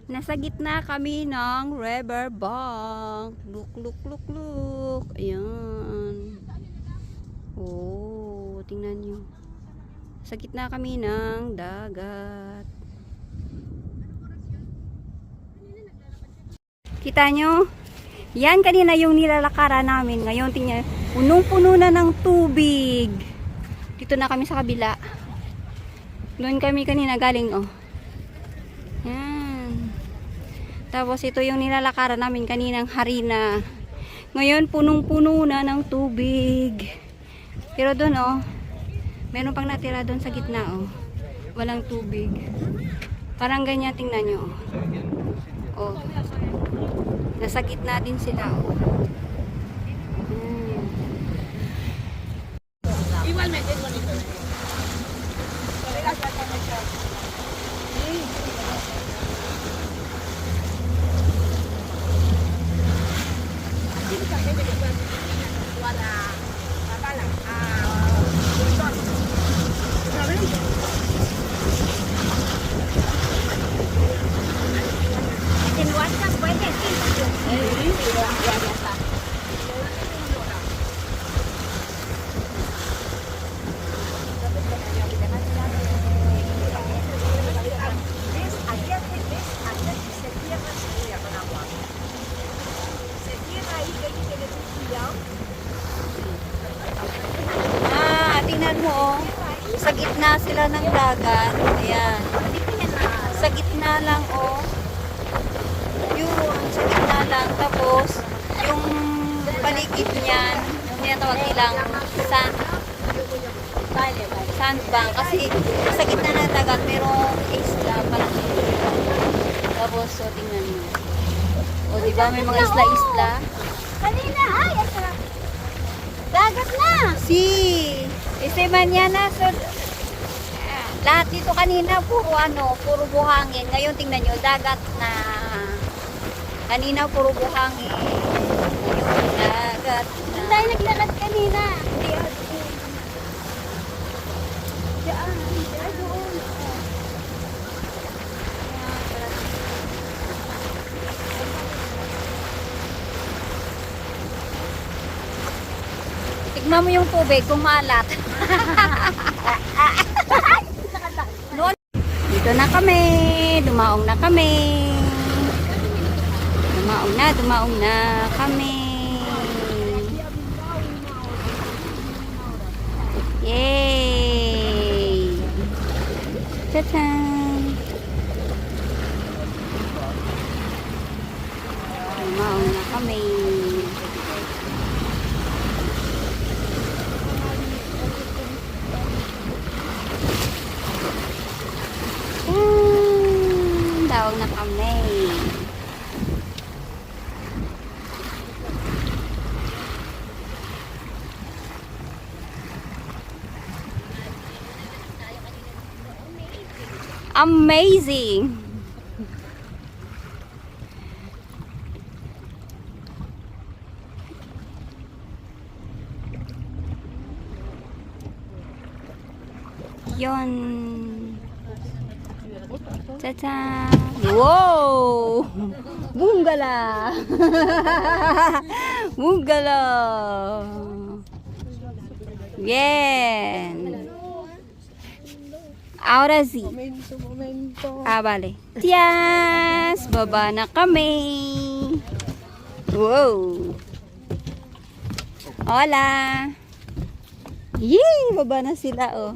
Nasa gitna kami ng river bank. Look, look, look, look. Ayan. Oh, tingnan nyo. Sa gitna kami ng dagat. Kita nyo? Yan kanina yung nilalakaran namin. Ngayon tingnan, punong-puno na ng tubig. Dito na kami sa kabila. Doon kami kanina galing, oh. Yan. Tapos ito yung nilalakaran namin kaninang harina. Ngayon punong-puno na ng tubig. Pero doon, oh, meron pang natira doon sa gitna, oh. Walang tubig. Parang ganyan, tingnan nyo, oh. Oh. Nasa gitna din sila, oh. Tingnan mo, oh. Sa gitna sila ng dagat. Ayan. Sa gitna lang, oh. Yun, sa gitna lang. Tapos, yung paligid niyan, yung tinatawag nilang sandbank. Kasi sa gitna ng dagat, merong isla pala. Tapos, so, tingnan mo. O, diba may mga isla-isla? Kanina, ay, dagat na! Este mañana, so, lahat dito kanina, puro buhangin. Ngayon, tingnan nyo, dagat na. Kanina, puro buhangin. Ngayon, dagat na. Tayo naglakad kanina. Tignan mo yung tubig kung maalat. Dito na kami. Dumaong na kami. Dumaong na kami. Yay! Tadaan! Dumaong na kami. Daog na kami. Amazing! Yon. Tata! Wow! Bunggala! Bunggala! Bien! Ahora sí. Vale. Yes! Baba na kami! Wow! Hola! Yay! Baba na sila, oh.